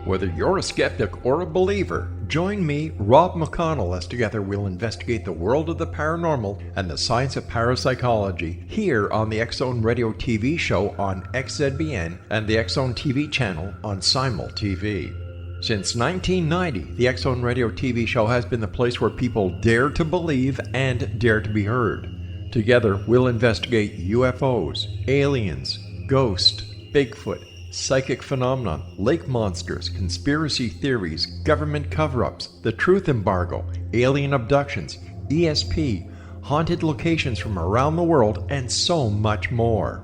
Whether you're a skeptic or a believer, join me, Rob McConnell, as together we'll investigate the world of the paranormal and the science of parapsychology here on the X-Zone Radio TV show on XZBN and the X-Zone TV channel on Simul TV. Since 1990, the X-Zone Radio TV show has been the place where people dare to believe and dare to be heard. Together, we'll investigate UFOs, aliens, ghosts, Bigfoot, psychic phenomenon, lake monsters, conspiracy theories, government cover-ups, the truth embargo, alien abductions, ESP, haunted locations from around the world, and so much more.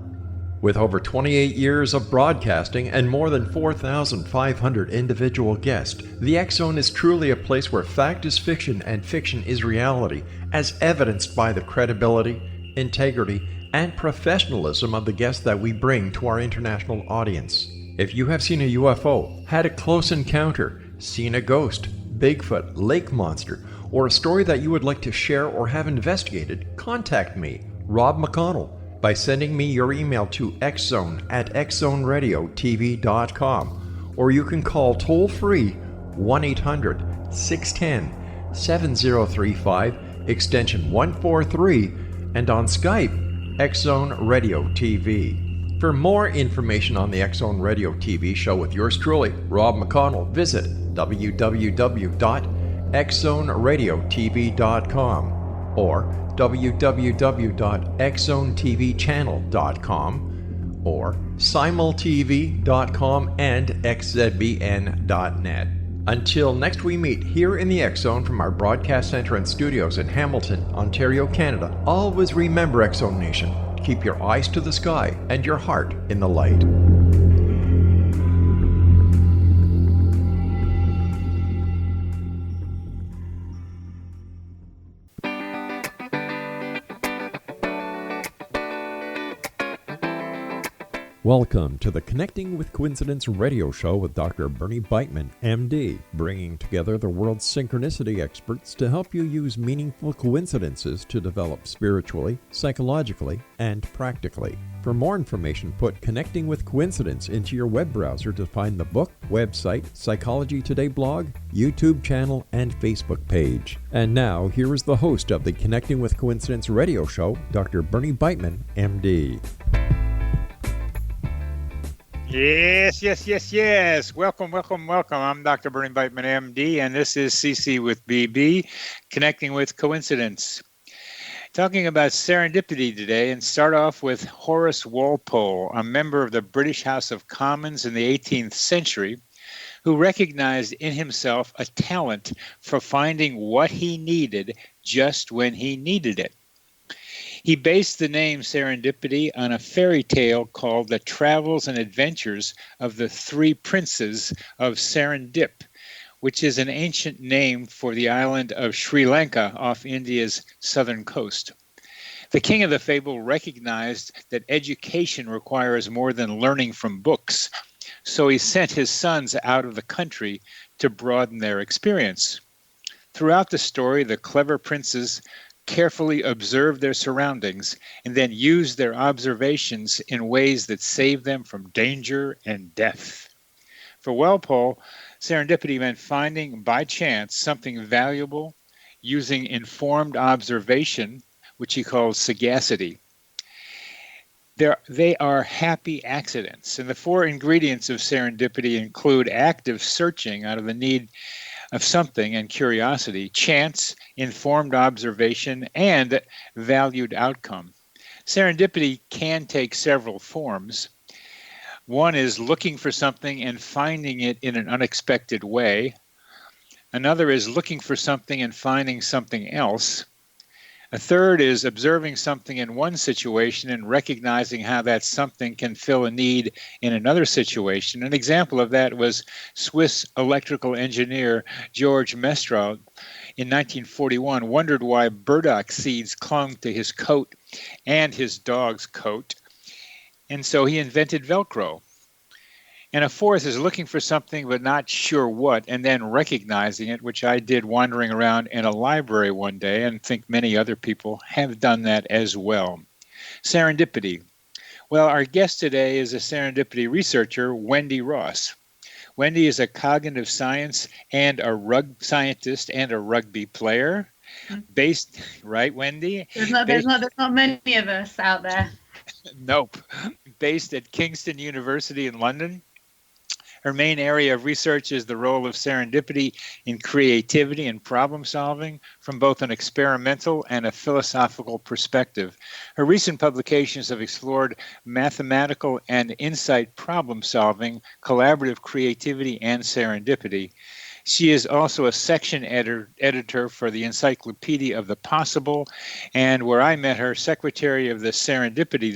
With over 28 years of broadcasting and more than 4,500 individual guests, the X-Zone is truly a place where fact is fiction and fiction is reality, as evidenced by the credibility, integrity, and professionalism of the guests that we bring to our international audience. If you have seen a UFO, had a close encounter, seen a ghost, Bigfoot, lake monster, or a story that you would like to share or have investigated, contact me, Rob McConnell, by sending me your email to xzone@xzoneradiotv.com, or you can call toll-free 1-800-610-7035, extension 143, and on Skype, X-Zone Radio TV. For more information on the X-Zone Radio TV show with yours truly, Rob McConnell, visit www.xzoneradiotv.com or www.xzonetvchannel.com or simultv.com and xzbn.net. Until next we meet here in the X-Zone from our broadcast center and studios in Hamilton, Ontario, Canada, always remember, X-Zone Nation, keep your eyes to the sky and your heart in the light. Welcome to the Connecting with Coincidence radio show with Dr. Bernie Beitman, MD, bringing together the world's synchronicity experts to help you use meaningful coincidences to develop spiritually, psychologically, and practically. For more information, put Connecting with Coincidence into your web browser to find the book, website, Psychology Today blog, YouTube channel, and Facebook page. And now, here is the host of the Connecting with Coincidence radio show, Dr. Bernie Beitman, MD. Yes. Welcome. I'm Dr. Bernie Beitman, MD, and this is CC with BB, Connecting with Coincidence. Talking about serendipity today, and start off with Horace Walpole, a member of the British House of Commons in the 18th century, who recognized in himself a talent for finding what he needed just when he needed it. He based the name serendipity on a fairy tale called The Travels and Adventures of the Three Princes of Serendip, which is an ancient name for the island of Sri Lanka off India's southern coast. The king of the fable recognized that education requires more than learning from books, so he sent his sons out of the country to broaden their experience. Throughout the story, the clever princes carefully observe their surroundings and then use their observations in ways that save them from danger and death. For Walpole, serendipity meant finding by chance something valuable using informed observation, which he called sagacity. They are happy accidents, and the four ingredients of serendipity include active searching out of the need of something and curiosity, chance, informed observation, and valued outcome. Serendipity can take several forms. One is looking for something and finding it in an unexpected way. Another is looking for something and finding something else. A third is observing something in one situation and recognizing how that something can fill a need in another situation. An example of that was Swiss electrical engineer George Mestral in 1941 wondered why burdock seeds clung to his coat and his dog's coat, and so he invented Velcro. And a fourth is looking for something but not sure what, and then recognizing it, which I did wandering around in a library one day, and think many other people have done that as well. Serendipity. Well, our guest today is a serendipity researcher, Wendy Ross. Wendy is a cognitive science and scientist and a rugby player. Based, right, Wendy? There's not many of us out there. Nope. Based at Kingston University in London. Her main area of research is the role of serendipity in creativity and problem solving from both an experimental and a philosophical perspective. Her recent publications have explored mathematical and insight problem solving, collaborative creativity, and serendipity. She is also a section editor for the Encyclopedia of the Possible, and where I met her, secretary of the Serendipity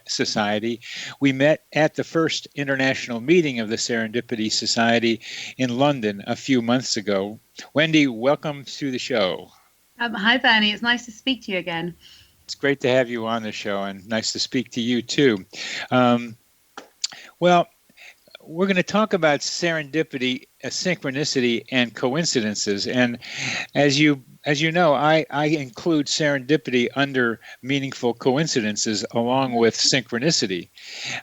Society. We met at the first international meeting of the Serendipity Society in London a few months ago. Wendy, welcome to the show. Hi, Bernie. It's nice to speak to you again. It's great to have you on the show, and nice to speak to you too. Well, we're going to talk about serendipity, synchronicity, and coincidences. And as you know, I include serendipity under meaningful coincidences along with synchronicity.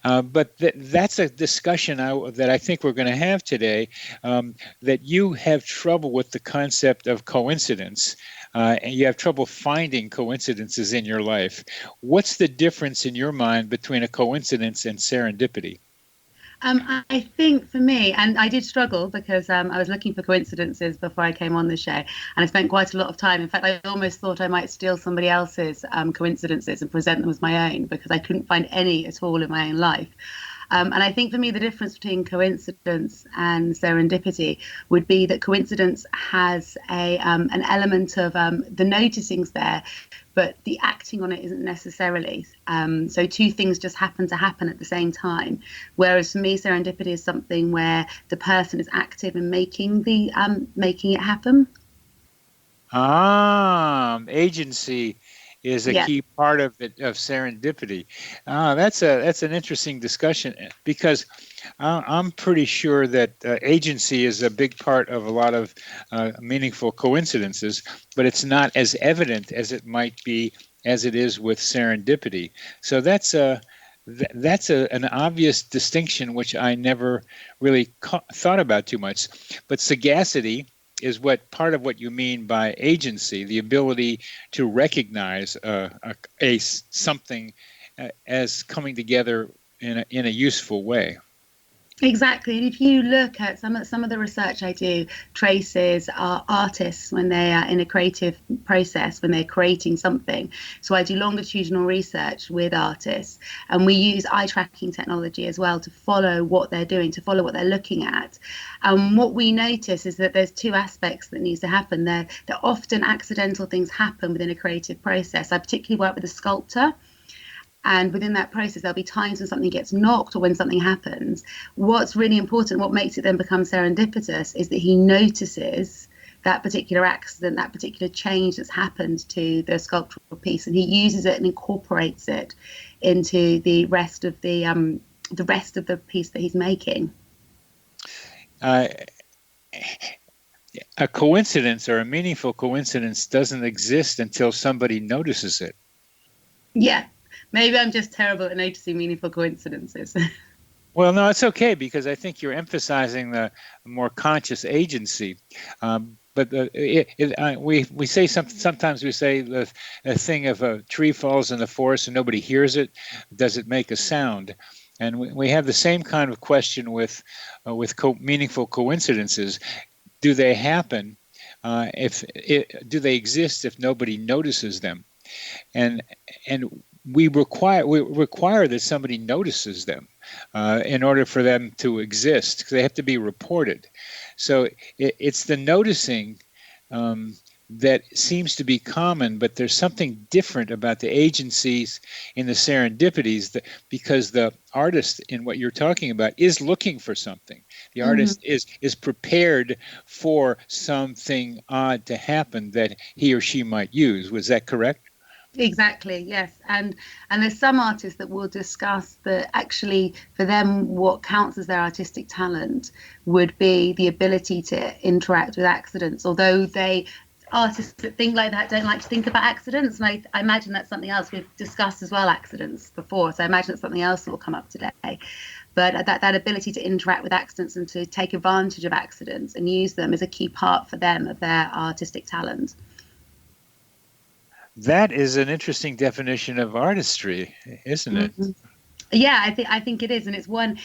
But that's a discussion that I think we're going to have today, that you have trouble with the concept of coincidence. And you have trouble finding coincidences in your life. What's the difference in your mind between a coincidence and serendipity? I think for me, and I did struggle because I was looking for coincidences before I came on the show, and I spent quite a lot of time. In fact, I almost thought I might steal somebody else's coincidences and present them as my own, because I couldn't find any at all in my own life. And I think for me, the difference between coincidence and serendipity would be that coincidence has an element of the noticing's there, but the acting on it isn't necessarily. So two things just happen to happen at the same time. Whereas for me, serendipity is something where the person is active in making it happen. Agency is a key part of serendipity. That's an interesting discussion, because I'm pretty sure that agency is a big part of a lot of meaningful coincidences, but it's not as evident as it might be as it is with serendipity. So that's an obvious distinction which I never really thought about too much. But sagacity is part of what you mean by agency, the ability to recognize something as coming together in a useful way. Exactly. And if you look at some of the research I do, traces artists when they are in a creative process, when they're creating something. So I do longitudinal research with artists, and we use eye tracking technology as well to follow what they're doing, to follow what they're looking at. And what we notice is that there's two aspects that needs to happen. That often accidental things happen within a creative process. I particularly work with a sculptor. And within that process, there'll be times when something gets knocked or when something happens. What's really important, what makes it then become serendipitous, is that he notices that particular accident, that particular change that's happened to the sculptural piece, and he uses it and incorporates it into the rest of the piece that he's making. A coincidence or a meaningful coincidence doesn't exist until somebody notices it. Yeah. Maybe I'm just terrible at noticing meaningful coincidences. Well, no, it's okay, because I think you're emphasizing the more conscious agency. But we say sometimes we say the thing, if a tree falls in the forest and nobody hears it, does it make a sound? And we have the same kind of question with meaningful coincidences. Do they happen? Do they exist if nobody notices them? And we require that somebody notices them in order for them to exist, because they have to be reported. So it's the noticing that seems to be common, but there's something different about the agencies in the serendipities, because the artist in what you're talking about is looking for something. The artist is prepared for something odd to happen that he or she might use. Was that correct? Exactly, yes. And there's some artists that will discuss that actually for them what counts as their artistic talent would be the ability to interact with accidents, although artists that think like that don't like to think about accidents. And I imagine that's something else we've discussed as well, accidents before. So I imagine it's something else that will come up today. But that ability to interact with accidents and to take advantage of accidents and use them is a key part for them of their artistic talent. That is an interesting definition of artistry, isn't it? Mm-hmm. Yeah, I think it is, and it's one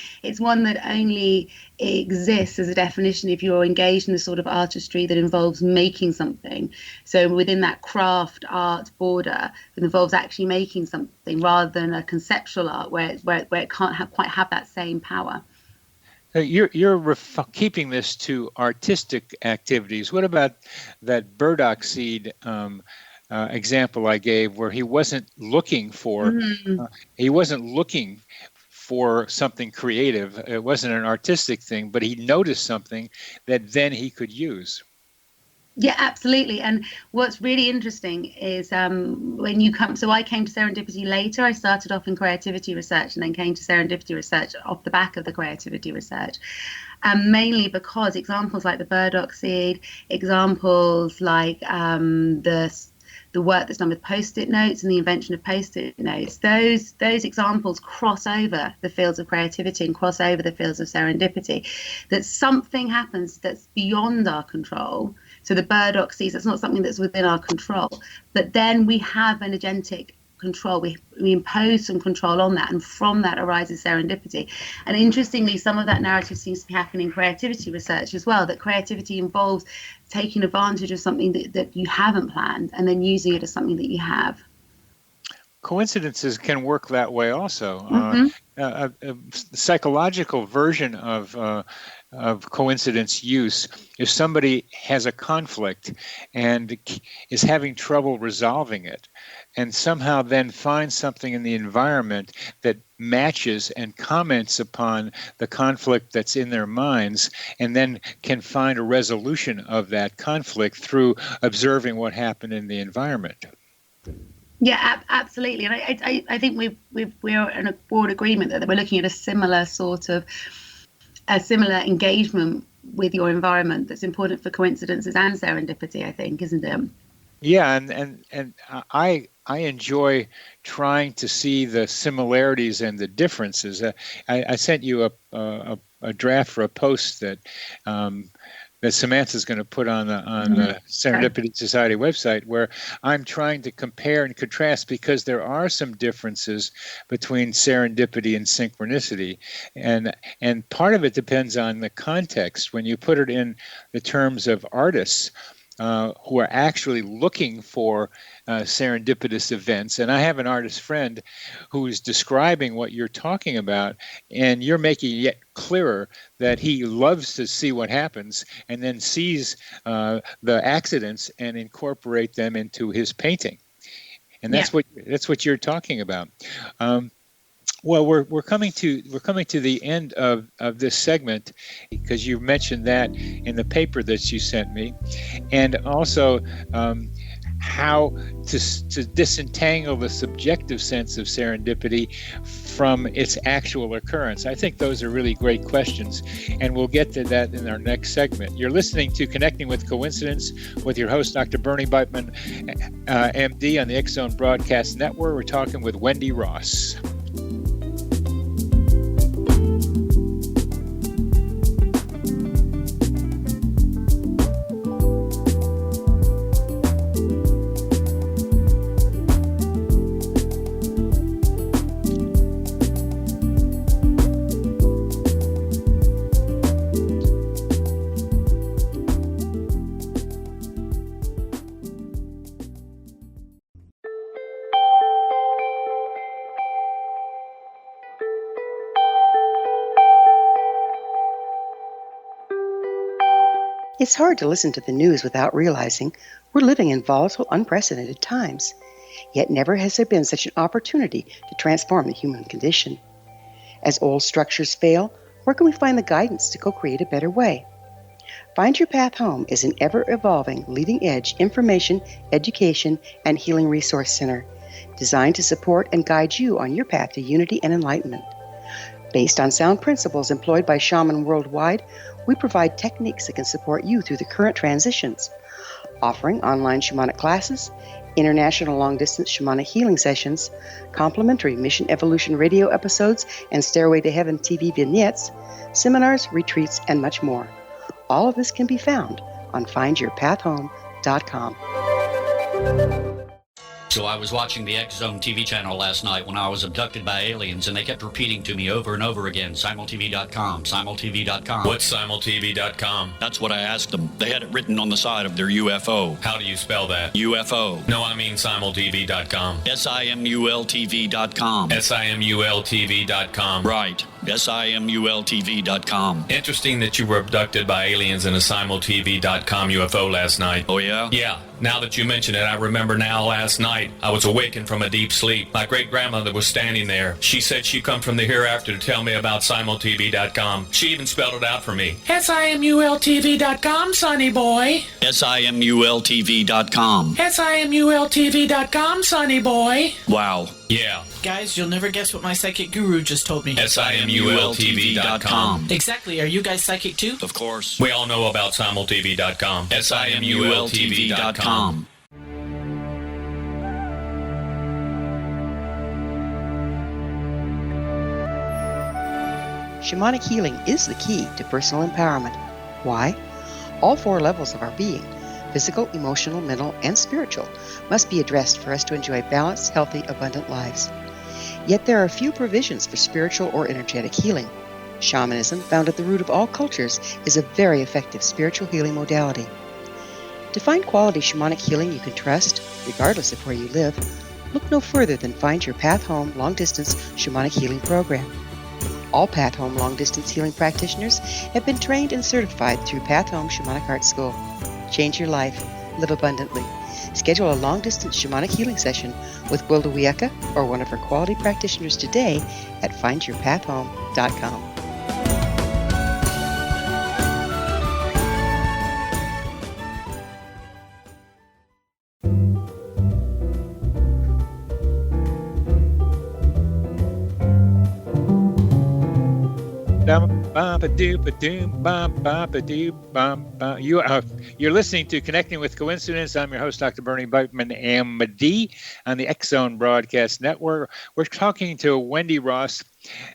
that only exists as a definition if you're engaged in the sort of artistry that involves making something. So within that craft art border, it involves actually making something rather than a conceptual art where it can't quite have that same power. You're keeping this to artistic activities. What about that burdock seed example I gave, where he wasn't looking for something creative? It wasn't an artistic thing, but he noticed something that then he could use. Yeah, absolutely. And what's really interesting is when you come, so I came to serendipity later. I started off in creativity research and then came to serendipity research off the back of the creativity research. Mainly because examples like the burdock seed, examples like the work that's done with Post-it notes and the invention of Post-it notes, those examples cross over the fields of creativity and cross over the fields of serendipity. That something happens that's beyond our control. So the burdock seeds, that's not something that's within our control. But then we have an agentic control. We impose some control on that, and from that arises serendipity. And interestingly, some of that narrative seems to be happening in creativity research as well, that creativity involves taking advantage of something that you haven't planned and then using it as something that you have. Coincidences can work that way also. Mm-hmm. A psychological version of coincidence use, if somebody has a conflict and is having trouble resolving it, and somehow then finds something in the environment that matches and comments upon the conflict that's in their minds, and then can find a resolution of that conflict through observing what happened in the environment. Yeah, absolutely. And I think we're in a broad agreement that we're looking at a similar engagement with your environment that's important for coincidences and serendipity, I think, isn't it? Yeah, and I enjoy trying to see the similarities and the differences. I sent you a draft for a post that Samantha's going to put on the Serendipity Society website, where I'm trying to compare and contrast, because there are some differences between serendipity and synchronicity, and part of it depends on the context. When you put it in the terms of artists who are actually looking for serendipitous events. And I have an artist friend who is describing what you're talking about, and you're making it yet clearer that he loves to see what happens and then sees the accidents and incorporate them into his painting. And that's what you're talking about. Well, we're coming to the end of this segment, because you mentioned that in the paper that you sent me, and also how to disentangle the subjective sense of serendipity from its actual occurrence. I think those are really great questions, and we'll get to that in our next segment. You're listening to Connecting with Coincidence with your host, Dr. Bernie Beitman, MD, on the X Zone Broadcast Network. We're talking with Wendy Ross. It's hard to listen to the news without realizing we're living in volatile, unprecedented times. Yet never has there been such an opportunity to transform the human condition. As old structures fail, where can we find the guidance to co-create a better way? Find Your Path Home is an ever-evolving, leading-edge information, education, and healing resource center designed to support and guide you on your path to unity and enlightenment. Based on sound principles employed by shaman worldwide, we provide techniques that can support you through the current transitions, offering online shamanic classes, international long-distance shamanic healing sessions, complimentary Mission Evolution radio episodes and Stairway to Heaven TV vignettes, seminars, retreats, and much more. All of this can be found on findyourpathhome.com. So I was watching the X Zone TV channel last night when I was abducted by aliens, and they kept repeating to me over and over again, simultv.com, simultv.com. What's simultv.com? That's what I asked them. They had it written on the side of their UFO. How do you spell that? UFO. No, I mean simultv.com. simultv.com. simultv.com. Right. simultv.com. Interesting that you were abducted by aliens in a simultv.com UFO last night. Oh, yeah? Yeah. Now that you mention it, I remember now last night I was awakened from a deep sleep. My great-grandmother was standing there. She said she'd come from the hereafter to tell me about simultv.com. She even spelled it out for me. simultv.com, sonny boy. simultv.com. simultv.com, sonny boy. Wow. Yeah. Guys, you'll never guess what my psychic guru just told me. simultv.com. Exactly. Are you guys psychic too? Of course. We all know about simultv.com. simultv.com. Shamanic healing is the key to personal empowerment. Why? All 4 levels of our being, physical, emotional, mental, and spiritual, must be addressed for us to enjoy balanced, healthy, abundant lives. Yet there are few provisions for spiritual or energetic healing. Shamanism, found at the root of all cultures, is a very effective spiritual healing modality. To find quality shamanic healing you can trust, regardless of where you live, look no further than Find Your Path Home long-distance shamanic healing program. All Path Home long-distance healing practitioners have been trained and certified through Path Home Shamanic Art School. Change your life. Live abundantly. Schedule a long-distance shamanic healing session with Gwilda Wiyaka or one of her quality practitioners today at findyourpathhome.com. You're listening to Connecting with Coincidence. I'm your host, Dr. Bernie Beitman, MD, on the X Zone Broadcast Network. We're talking to Wendy Ross,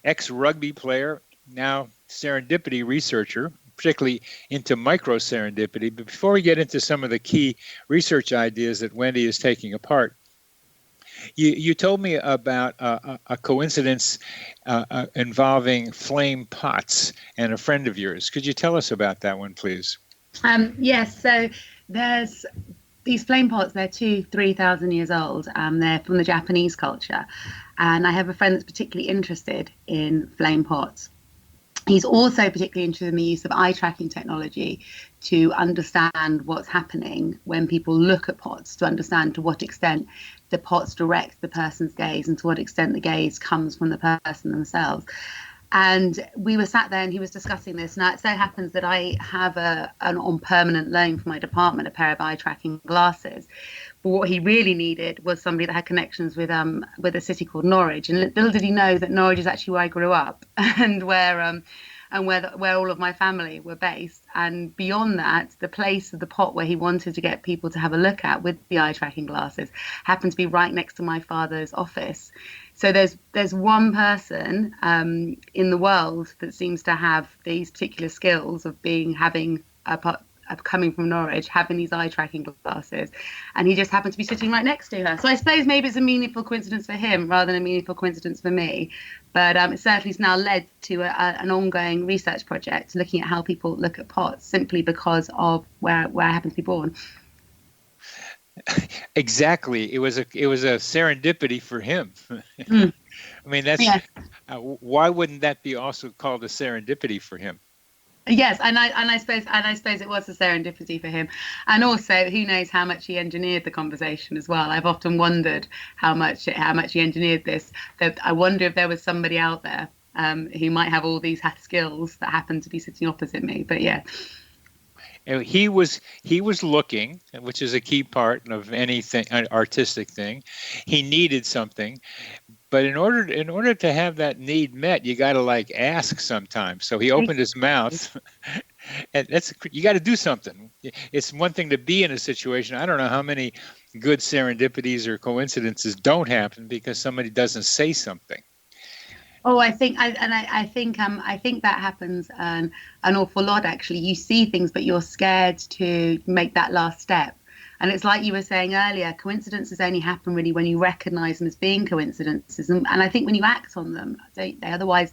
ex-rugby player, now serendipity researcher, particularly into micro-serendipity. But before we get into some of the key research ideas that Wendy is taking apart, you told me about a coincidence involving flame pots and a friend of yours. Could you tell us about that one, please? Yes. So there's these flame pots. They're 2,000-3,000 years old. They're from the Japanese culture. And I have a friend that's particularly interested in flame pots. He's also particularly interested in the use of eye tracking technology to understand what's happening when people look at pots, to understand to what extent the pots direct the person's gaze and to what extent the gaze comes from the person themselves. And we were sat there and he was discussing this. Now, it so happens that I have an on permanent loan for my department, a pair of eye tracking glasses. But what he really needed was somebody that had connections with a city called Norwich. And little did he know that Norwich is actually where I grew up and where all of my family were based. And beyond that, the place of the pot where he wanted to get people to have a look at with the eye tracking glasses happened to be right next to my father's office. So there's one person in the world that seems to have these particular skills of having coming from Norwich, having these eye tracking glasses, and he just happened to be sitting right next to her. So I suppose maybe it's a meaningful coincidence for him rather than a meaningful coincidence for me. But it certainly has now led to an ongoing research project looking at how people look at pots simply because of where I happen to be born. Exactly. It was a serendipity for him. I mean, that's why wouldn't that be also called a serendipity for him? Yes, and I suppose it was a serendipity for him, and also who knows how much he engineered the conversation as well. I've often wondered how much he engineered this. That I wonder if there was somebody out there who might have all these skills that happened to be sitting opposite me. But yeah. He was looking, which is a key part of anything, an artistic thing. He needed something, but in order to have that need met, you got to ask sometimes. So he opened his mouth, and you got to do something. It's one thing to be in a situation. I don't know how many good serendipities or coincidences don't happen because somebody doesn't say something. Oh, I think that happens an awful lot. Actually, you see things, but you're scared to make that last step. And it's like you were saying earlier, coincidences only happen really when you recognise them as being coincidences, and I think when you act on them, don't they? Otherwise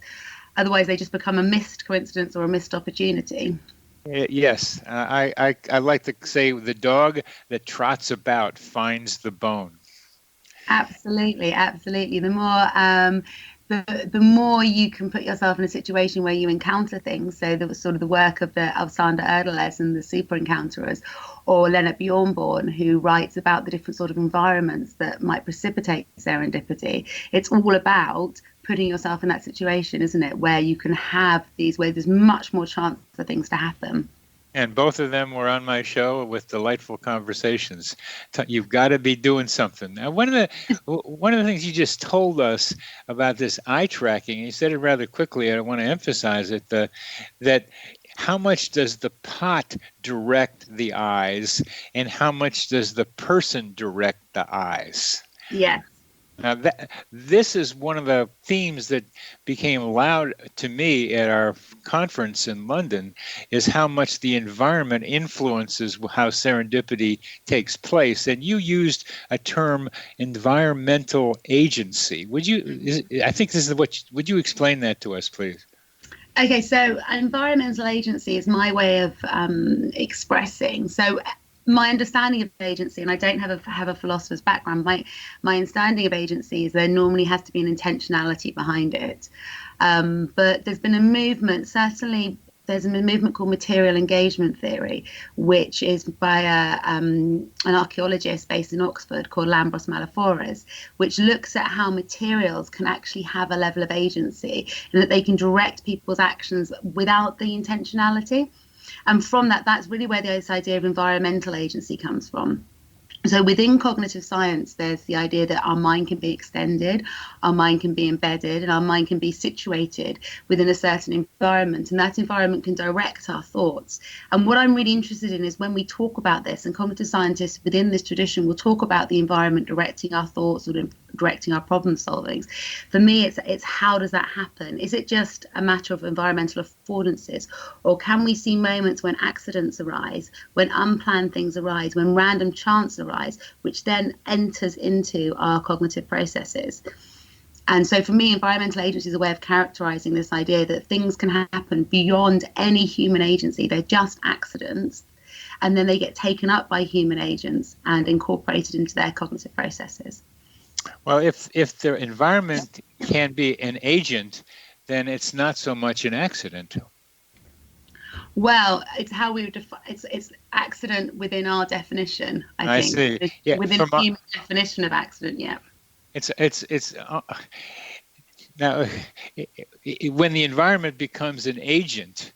they just become a missed coincidence or a missed opportunity. Yes, I like to say the dog that trots about finds the bone. Absolutely. The more you can put yourself in a situation where you encounter things, so there was sort of the work of Sander Erdeles and the Super Encounterers, or Leonard Bjornborn, who writes about the different sort of environments that might precipitate serendipity. It's all about putting yourself in that situation, isn't it, where you can have these, where there's much more chance for things to happen. And both of them were on my show with delightful conversations. You've got to be doing something. Now, one of the things you just told us about this eye tracking, and you said it rather quickly, I want to emphasize it, that how much does the pot direct the eyes and how much does the person direct the eyes? Yeah. Now, this is one of the themes that became loud to me at our conference in London, is how much the environment influences how serendipity takes place. And you used a term, environmental agency. Would you explain that to us, please? Okay, so environmental agency is my way of expressing. So my understanding of agency, and I don't have a philosopher's background, my understanding of agency is there normally has to be an intentionality behind it. But there's been a movement, certainly there's a movement called material engagement theory, which is by an archaeologist based in Oxford called Lambros Malafores, which looks at how materials can actually have a level of agency and that they can direct people's actions without the intentionality. And from that, that's really where this idea of environmental agency comes from. So within cognitive science, there's the idea that our mind can be extended, our mind can be embedded, and our mind can be situated within a certain environment. And that environment can direct our thoughts. And what I'm really interested in is when we talk about this, and cognitive scientists within this tradition will talk about the environment directing our thoughts or directing our problem solvings. For me, it's how does that happen? Is it just a matter of environmental affordances? Or can we see moments when accidents arise, when unplanned things arise, when random chance arise, which then enters into our cognitive processes? And so for me, environmental agency is a way of characterizing this idea that things can happen beyond any human agency. They're just accidents, and then they get taken up by human agents and incorporated into their cognitive processes. Well, if the environment can be an agent, then it's not so much an accident. Well, it's how we would define it's accident within our definition, I think. See. Yeah, within the human definition of accident, yeah. Now, when the environment becomes an agent,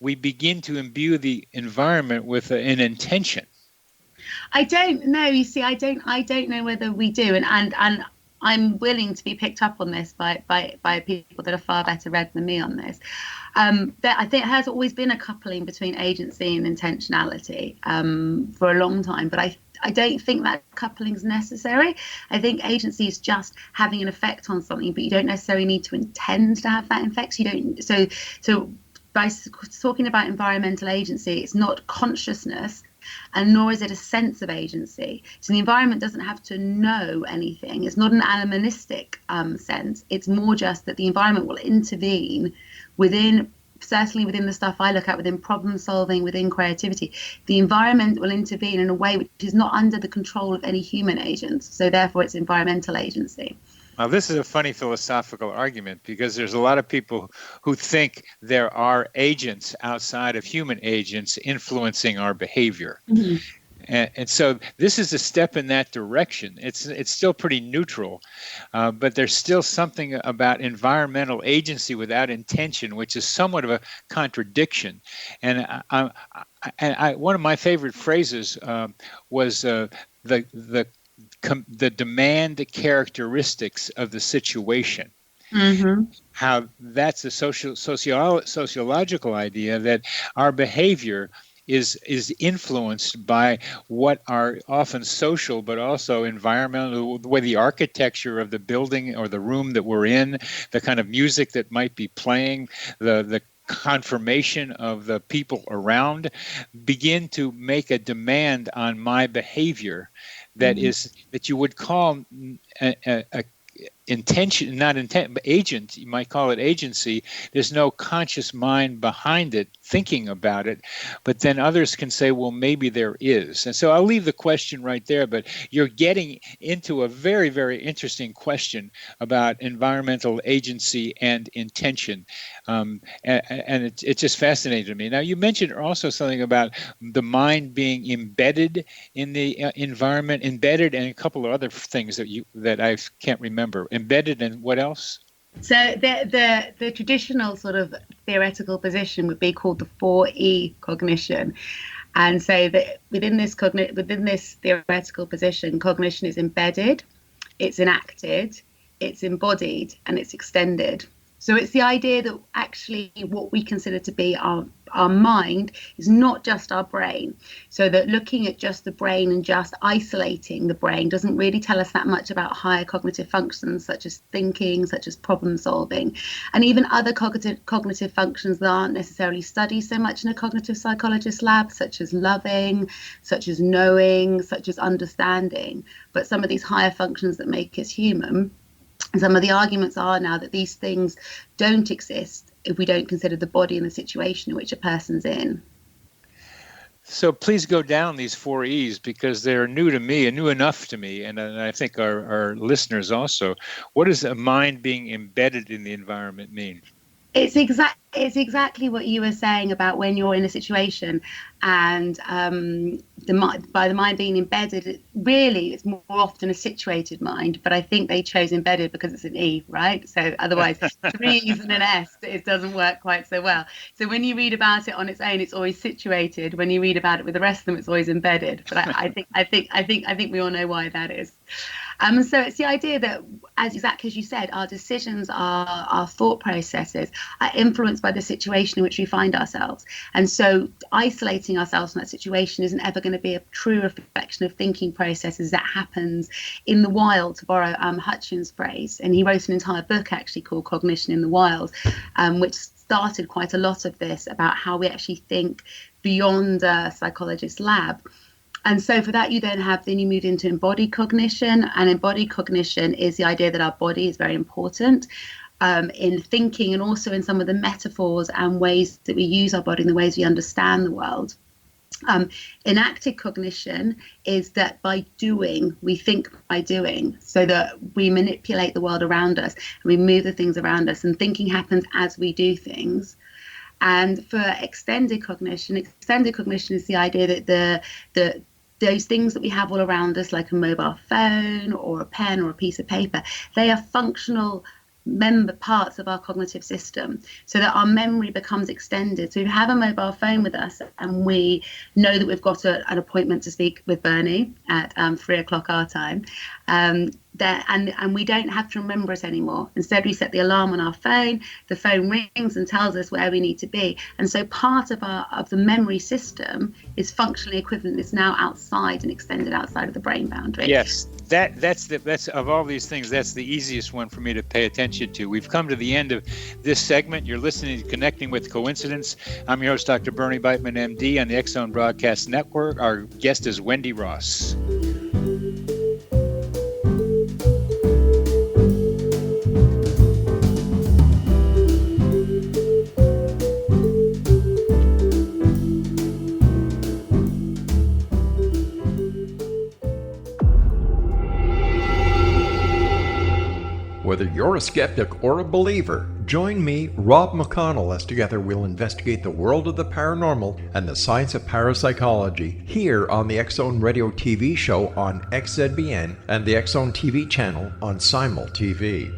we begin to imbue the environment with an intention. I don't know. You see, I don't know whether we do, and I'm willing to be picked up on this by people that are far better read than me on this. I think there has always been a coupling between agency and intentionality for a long time, but I don't think that coupling is necessary. I think agency is just having an effect on something, but you don't necessarily need to intend to have that effect. You don't. So by talking about environmental agency, it's not consciousness, and nor is it a sense of agency. So the environment doesn't have to know anything. It's not an animalistic sense. It's more just that the environment will intervene certainly within the stuff I look at, within problem solving, within creativity. The environment will intervene in a way which is not under the control of any human agents. So therefore, it's environmental agency. Well, this is a funny philosophical argument because there's a lot of people who think there are agents outside of human agents influencing our behavior. Mm-hmm. And so this is a step in that direction. It's still pretty neutral, but there's still something about environmental agency without intention, which is somewhat of a contradiction. And one of my favorite phrases was the demand characteristics of the situation. Mm-hmm. How that's a sociological idea that our behavior is influenced by what are often social but also environmental, the way the architecture of the building or the room that we're in, the kind of music that might be playing, the confirmation of the people around begin to make a demand on my behavior that is that you would call a intention, not intent, but agent. You might call it agency. There's no conscious mind behind it thinking about it, but then others can say, well, maybe there is. And so I'll leave the question right there, but you're getting into a very, very interesting question about environmental agency and intention. And it's just fascinating to me. Now, you mentioned also something about the mind being embedded in the environment, embedded, and a couple of other things that I can't remember. Embedded and what else? So the traditional sort of theoretical position would be called the 4E cognition. And so that within this theoretical position, cognition is embedded, it's enacted, it's embodied, and it's extended. So it's the idea that actually what we consider to be our mind is not just our brain. So that looking at just the brain and just isolating the brain doesn't really tell us that much about higher cognitive functions such as thinking, such as problem solving, and even other cognitive functions that aren't necessarily studied so much in a cognitive psychologist lab, such as loving, such as knowing, such as understanding. But some of these higher functions that make us human. Some of the arguments are now that these things don't exist if we don't consider the body and the situation in which a person's in. So please go down these 4 E's because they're new to me and new enough to me, and I think our listeners also. What does a mind being embedded in the environment mean? It's exactly what you were saying about when you're in a situation and by the mind being embedded, really it's more often a situated mind, but I think they chose embedded because it's an E, right? So otherwise 3 E's and an S, it doesn't work quite so well. So when you read about it on its own, it's always situated. When you read about it with the rest of them, it's always embedded. But I think we all know why that is. So it's the idea that, exactly as you said, our decisions, our thought processes are influenced by the situation in which we find ourselves. And so isolating ourselves from that situation isn't ever going to be a true reflection of thinking processes that happens in the wild, to borrow Hutchins' phrase. And he wrote an entire book actually called Cognition in the Wild, which started quite a lot of this about how we actually think beyond a psychologist's lab. And so for that, you move into embodied cognition. And embodied cognition is the idea that our body is very important in thinking and also in some of the metaphors and ways that we use our body and the ways we understand the world. Enacted cognition is that by doing, we think by doing, so that we manipulate the world around us and we move the things around us, and thinking happens as we do things. And for extended cognition is the idea that those things that we have all around us, like a mobile phone or a pen or a piece of paper, they are functional parts of our cognitive system, so that our memory becomes extended. So if we have a mobile phone with us and we know that we've got an appointment to speak with Bernie at 3:00 our time, and we don't have to remember it anymore. Instead, we set the alarm on our phone. The phone rings and tells us where we need to be. And so part of the memory system is functionally equivalent. It's now outside and extended outside of the brain boundary. Yes, that's of all these things, that's the easiest one for me to pay attention to. We've come to the end of this segment. You're listening to Connecting with Coincidence. I'm your host, Dr. Bernie Beitman, MD, on the X-Zone Broadcast Network. Our guest is Wendy Ross. Whether you're a skeptic or a believer, join me, Rob McConnell, as together we'll investigate the world of the paranormal and the science of parapsychology here on the X-Zone Radio TV show on XZBN and the X-Zone TV channel on Simul TV.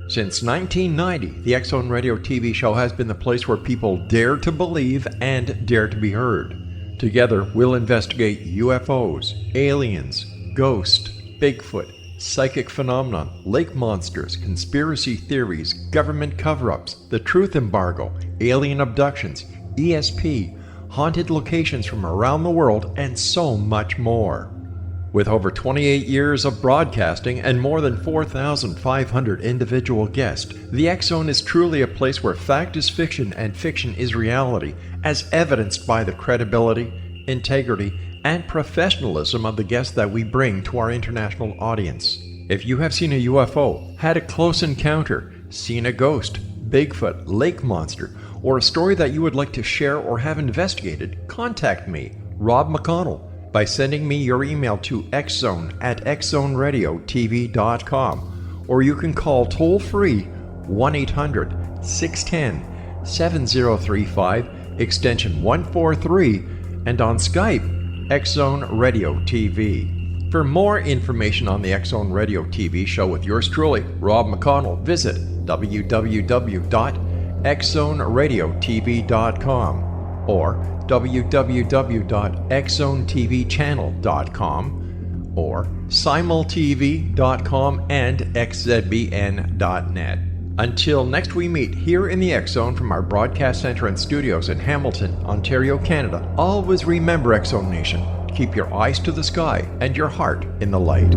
Since 1990, the X-Zone Radio TV show has been the place where people dare to believe and dare to be heard. Together, we'll investigate UFOs, aliens, ghosts, Bigfoot, psychic phenomenon, lake monsters, conspiracy theories, government cover-ups, the truth embargo, alien abductions, ESP, haunted locations from around the world, and so much more. With over 28 years of broadcasting and more than 4,500 individual guests, the X Zone is truly a place where fact is fiction and fiction is reality, as evidenced by the credibility, integrity, and professionalism of the guests that we bring to our international audience. If you have seen a UFO, had a close encounter, seen a ghost, Bigfoot, lake monster, or a story that you would like to share or have investigated, contact me, Rob McConnell, by sending me your email to xzone@xzoneradiotv.com, or you can call toll-free 1-800-610-7035, extension 143, and on Skype, X Zone Radio TV. For more information on the X Zone Radio TV show with yours truly, Rob McConnell, visit www.xzoneradiotv.com or www.xzonetvchannel.com or simultv.com and xzbn.net. Until next we meet here in the X Zone from our broadcast center and studios in Hamilton, Ontario, Canada, always remember, X Zone Nation, keep your eyes to the sky and your heart in the light.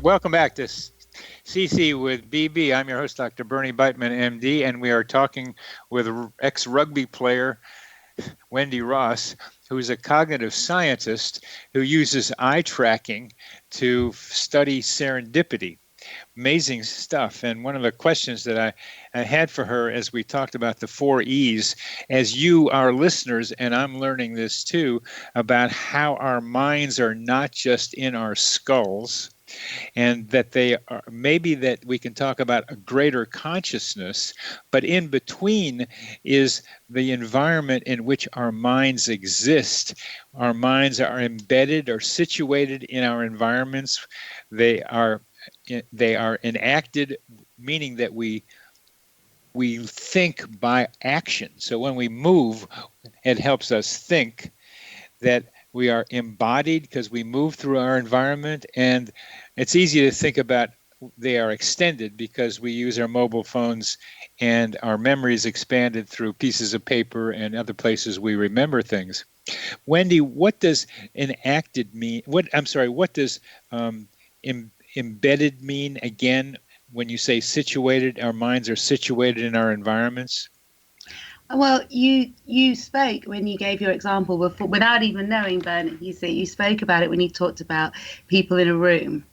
Welcome back to CC with BB. I'm your host, Dr. Bernie Beitman, MD, and we are talking with ex-rugby player Wendy Ross, who's a cognitive scientist who uses eye tracking to study serendipity. Amazing stuff. And one of the questions that I had for her as we talked about the 4 E's, as you, our listeners, and I'm learning this too, about how our minds are not just in our skulls, and that they are, maybe that we can talk about a greater consciousness, but in between is the environment in which our minds exist. Our minds are embedded or situated in our environments. They are enacted, meaning that we think by action. So when we move, it helps us think that we are embodied because we move through our environment, and it's easy to think about they are extended because we use our mobile phones and our memories expanded through pieces of paper and other places we remember things. Wendy, what does enacted mean? What does embedded mean again when you say situated? Our minds are situated in our environments. Well, you spoke when you gave your example before, without even knowing, Bernard. You spoke about it when you talked about people in a room.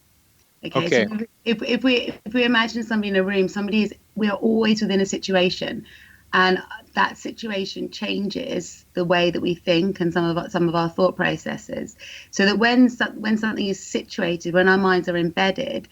Okay. So if we imagine somebody in a room, we are always within a situation, and that situation changes the way that we think and some of our thought processes. So that when something is situated, when our minds are embedded,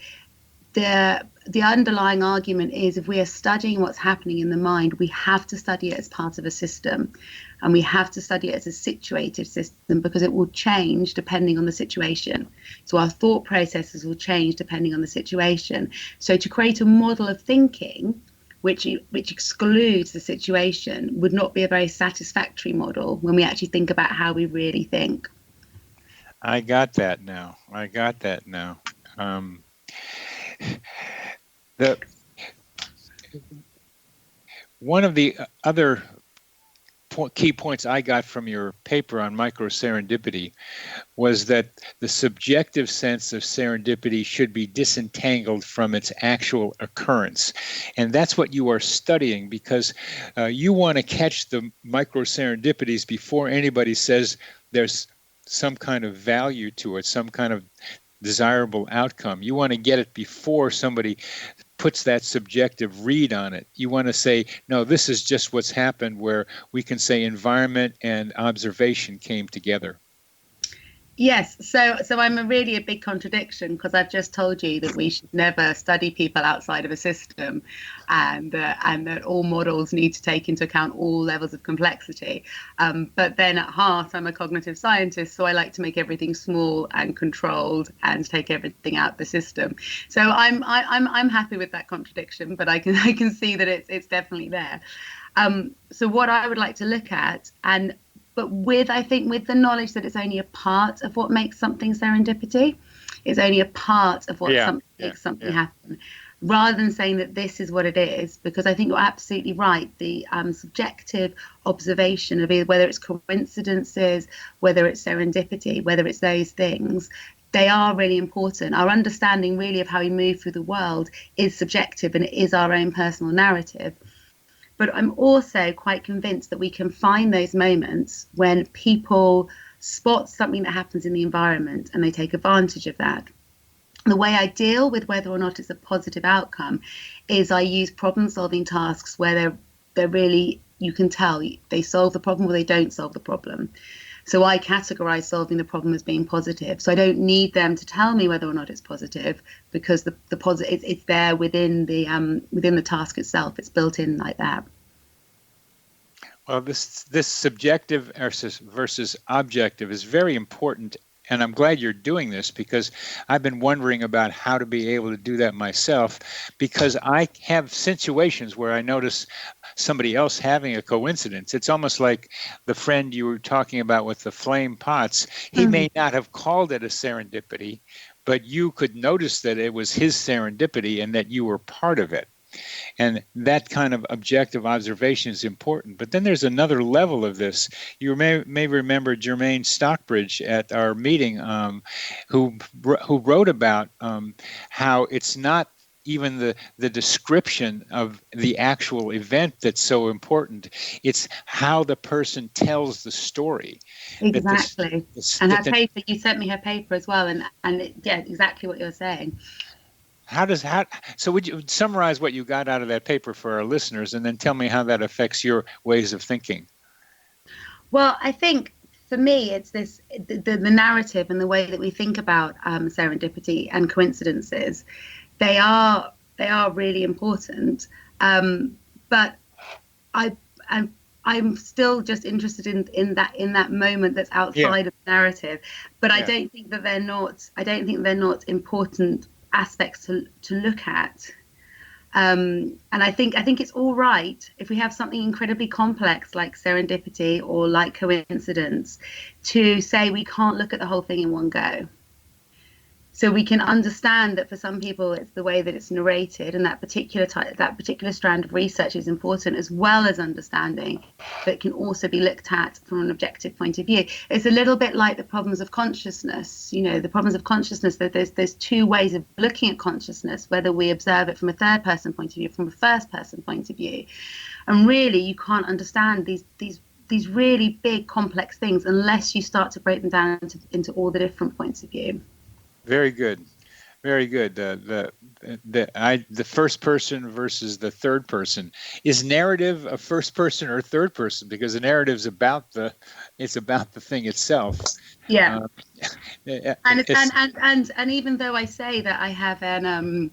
the underlying argument is, if we are studying what's happening in the mind, we have to study it as part of a system, and we have to study it as a situated system, because it will change depending on the situation. So our thought processes will change depending on the situation. So to create a model of thinking which excludes the situation would not be a very satisfactory model when we actually think about how we really think. I got that now. One of the other key points I got from your paper on micro-serendipity was that the subjective sense of serendipity should be disentangled from its actual occurrence. And that's what you are studying, because you want to catch the micro-serendipities before anybody says there's some kind of value to it, some kind of desirable outcome. You want to get it before somebody puts that subjective read on it. You want to say, no, this is just what's happened, where we can say environment and observation came together. Yes, so I'm really a big contradiction, because I've just told you that we should never study people outside of a system, and that all models need to take into account all levels of complexity. But then at heart, I'm a cognitive scientist, so I like to make everything small and controlled and take everything out the system. So I'm happy with that contradiction, but I can see that it's definitely there. So what I would like to look at, but I think with the knowledge that it's only a part of what makes something serendipity, it's only a part of what makes something happen, rather than saying that this is what it is, because I think you're absolutely right. The subjective observation of it, whether it's coincidences, whether it's serendipity, whether it's those things, they are really important. Our understanding really of how we move through the world is subjective, and it is our own personal narrative. But I'm also quite convinced that we can find those moments when people spot something that happens in the environment and they take advantage of that. The way I deal with whether or not it's a positive outcome is I use problem-solving tasks where they're really, you can tell they solve the problem or they don't solve the problem. So I categorize solving the problem as being positive. So I don't need them to tell me whether or not it's positive, because the positive, it's there within the task itself. It's built in like that. Well, this subjective versus objective is very important. And I'm glad you're doing this, because I've been wondering about how to be able to do that myself, because I have situations where I notice somebody else having a coincidence. It's almost like the friend you were talking about with the flame pots. He may not have called it a serendipity, but you could notice that it was his serendipity and that you were part of it. And that kind of objective observation is important. But then there's another level of this. You may remember Jermaine Stockbridge at our meeting, who wrote about how it's not even the description of the actual event that's so important. It's how the person tells the story. Exactly. And her paper, you sent me her paper as well, and yeah, exactly what you're saying. So would you summarize what you got out of that paper for our listeners, and then tell me how that affects your ways of thinking? Well, I think for me, it's the narrative and the way that we think about serendipity and coincidences. They are really important, but I'm still just interested in that moment that's outside of the narrative. But I don't think that they're not important aspects to look at, and I think it's all right if we have something incredibly complex like serendipity or like coincidence to say we can't look at the whole thing in one go. So we can understand that for some people it's the way that it's narrated, and that particular strand of research is important, as well as understanding that it can also be looked at from an objective point of view. It's a little bit like the problems of consciousness. The problems of consciousness, that there's two ways of looking at consciousness, whether we observe it from a third person point of view, from a first person point of view. And really you can't understand these really big complex things unless you start to break them down into all the different points of view. Very good, very good. The first person versus the third person. Is narrative a first person or third person? Because the narrative's about the thing itself. Yeah. And even though I say that I have an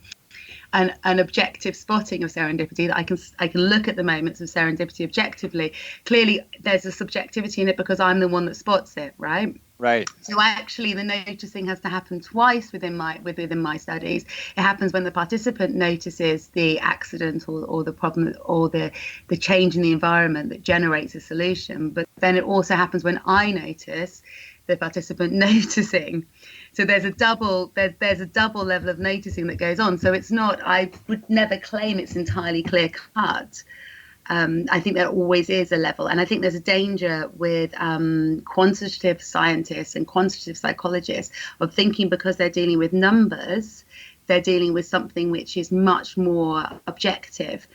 objective spotting of serendipity, that I can look at the moments of serendipity objectively, clearly there's a subjectivity in it because I'm the one that spots it, right? Right. So actually the noticing has to happen twice within my studies. It happens when the participant notices the accident or the problem or the change in the environment that generates a solution. But then it also happens when I notice the participant noticing. So there's a double level of noticing that goes on. So it's not, I would never claim it's entirely clear cut. I think there always is a level, and I think there's a danger with quantitative scientists and quantitative psychologists of thinking because they're dealing with numbers, they're dealing with something which is much more objective.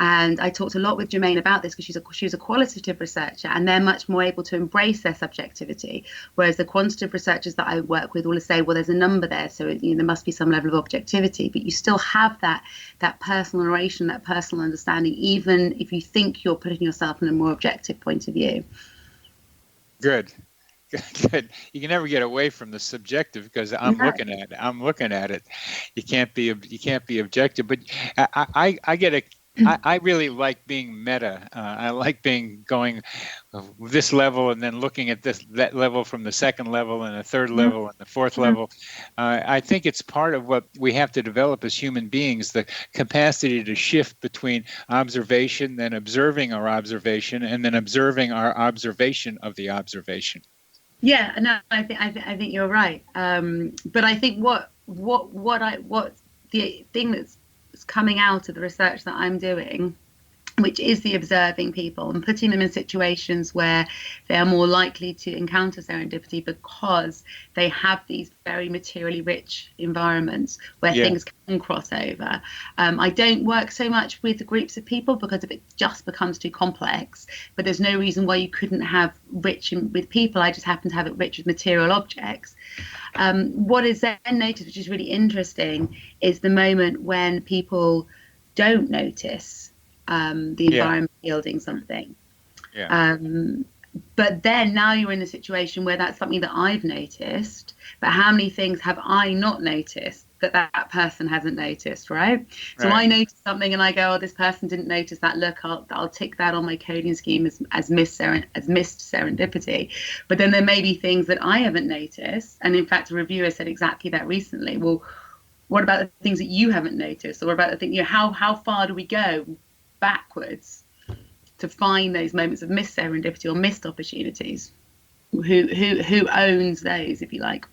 And I talked a lot with Jermaine about this because she's a qualitative researcher, and they're much more able to embrace their subjectivity. Whereas the quantitative researchers that I work with all say, well, there's a number there, so there must be some level of objectivity. But you still have that personal narration, that personal understanding, even if you think you're putting yourself in a more objective point of view. Good. you can never get away from the subjective, because I'm looking at it. You can't be objective. But I get a. I really like being meta. I like going this level and then looking at that level from the second level and the third level and the fourth level. I think it's part of what we have to develop as human beings, the capacity to shift between observation, then observing our observation, and then observing our observation of the observation. Yeah, no, I think you're right. But I think what the thing that's coming out of the research that I'm doing, which is the observing people and putting them in situations where they are more likely to encounter serendipity because they have these very materially rich environments where things can cross over. I don't work so much with groups of people because if it just becomes too complex, but there's no reason why you couldn't have rich with people. I just happen to have it rich with material objects. What is then noticed, which is really interesting, is the moment when people don't notice the environment yielding something. But then now you're in a situation where that's something that I've noticed, but how many things have I not noticed that person hasn't noticed, right? So I notice something and I go, oh, this person didn't notice that. Look, I'll tick that on my coding scheme as missed serendipity. But then there may be things that I haven't noticed. And in fact, a reviewer said exactly that recently. Well, what about the things that you haven't noticed? Or what about the thing, how far do we go backwards to find those moments of missed serendipity or missed opportunities? Who owns those, if you like?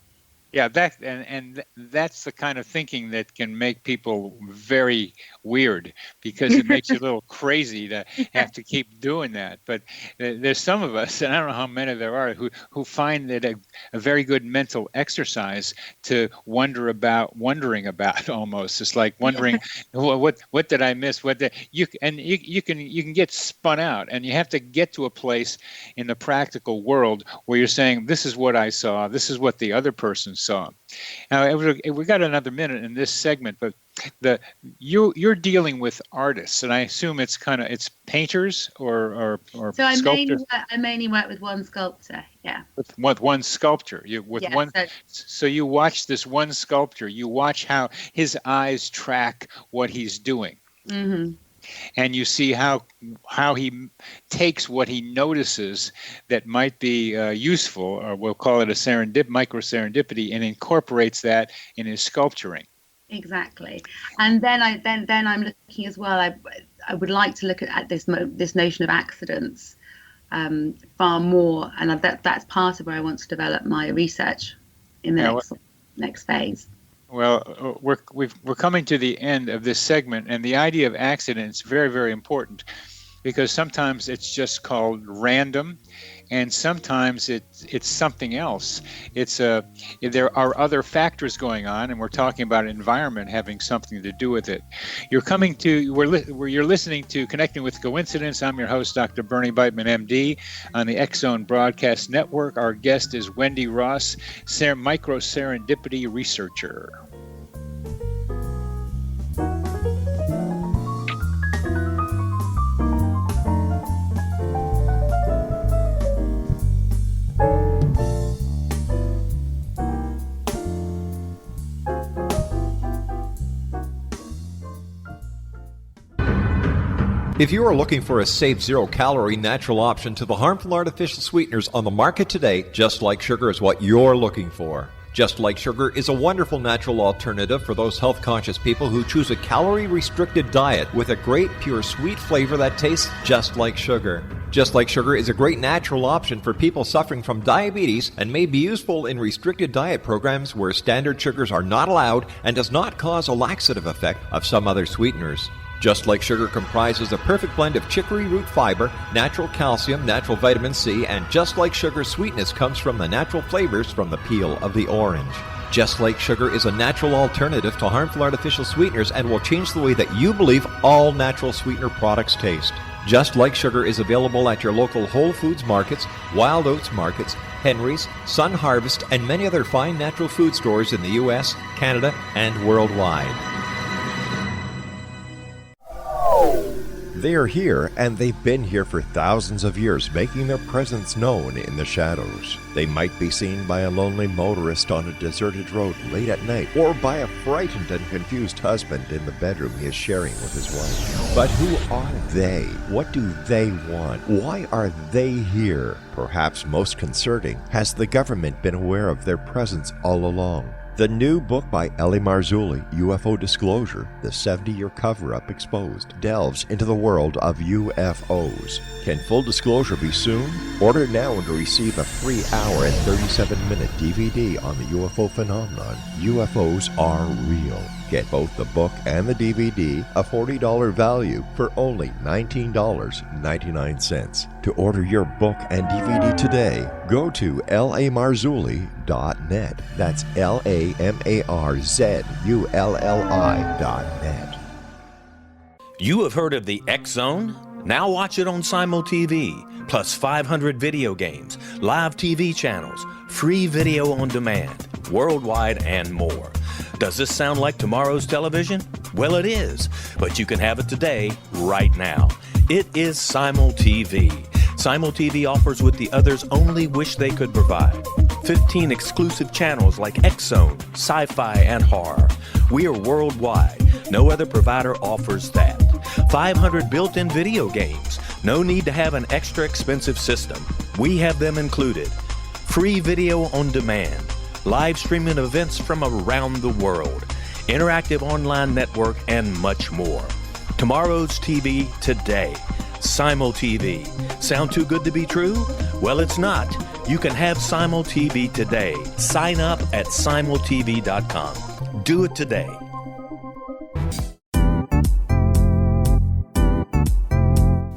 Yeah, that's the kind of thinking that can make people very weird, because it makes you a little crazy to have to keep doing that. But there's some of us, and I don't know how many there are, who find it a very good mental exercise to wondering about almost. It's like wondering, what did I miss? You can get spun out, and you have to get to a place in the practical world where you're saying, this is what I saw, this is what the other person saw. Now, we got another minute in this segment, but you're dealing with artists, and I assume it's painters or so I sculptors. mainly work with one sculptor. Yeah. With one sculptor. So you watch this one sculptor. You watch how his eyes track what he's doing. Mm-hmm. And you see how he takes what he notices that might be useful, or we'll call it a micro serendipity, and incorporates that in his sculpturing. Exactly. And then I'm looking as well. I would like to look at this notion of accidents far more, and that's part of where I want to develop my research in the next phase. Well, we're coming to the end of this segment, and the idea of accident is very, very important, because sometimes it's just called random, and sometimes it's something else. There are other factors going on, and we're talking about environment having something to do with it. You're listening to Connecting with Coincidence. I'm your host, Dr. Bernie Beitman, MD, on the X-Zone Broadcast Network. Our guest is Wendy Ross, micro serendipity researcher. If you are looking for a safe, zero-calorie natural option to the harmful artificial sweeteners on the market today, Just Like Sugar is what you're looking for. Just Like Sugar is a wonderful natural alternative for those health-conscious people who choose a calorie-restricted diet with a great, pure, sweet flavor that tastes just like sugar. Just Like Sugar is a great natural option for people suffering from diabetes and may be useful in restricted diet programs where standard sugars are not allowed and does not cause a laxative effect of some other sweeteners. Just Like Sugar comprises a perfect blend of chicory root fiber, natural calcium, natural vitamin C, and Just Like Sugar's sweetness comes from the natural flavors from the peel of the orange. Just Like Sugar is a natural alternative to harmful artificial sweeteners and will change the way that you believe all natural sweetener products taste. Just Like Sugar is available at your local Whole Foods markets, Wild Oats markets, Henry's, Sun Harvest, and many other fine natural food stores in the U.S., Canada, and worldwide. They are here, and they've been here for thousands of years, making their presence known in the shadows. They might be seen by a lonely motorist on a deserted road late at night, or by a frightened and confused husband in the bedroom he is sharing with his wife. But who are they? What do they want? Why are they here? Perhaps most concerning, has the government been aware of their presence all along? The new book by Ellie Marzulli, UFO Disclosure, the 70-year cover-up exposed, delves into the world of UFOs. Can full disclosure be soon? Order now and receive a free hour and 37-minute DVD on the UFO phenomenon. UFOs are real. Get both the book and the DVD, a $40 value, for only $19.99. To order your book and DVD today, go to lamarzulli.net. That's LAMARZULLI.net. You have heard of the X Zone? Now watch it on Simul TV, plus 500 video games, live TV channels, free video on demand, worldwide, and more. Does this sound like tomorrow's television? Well, it is, but you can have it today, right now. It is Simul TV. Simul TV offers what the others only wish they could provide. 15 exclusive channels like X-Zone, Sci-Fi, and Horror. We are worldwide. No other provider offers that. 500 built-in video games. No need to have an extra expensive system. We have them included. Free video on demand. Live streaming events from around the world, interactive online network, and much more. Tomorrow's TV today. Simul TV. Sound too good to be true? Well, it's not. You can have Simul TV today. Sign up at simultv.com. Do it today.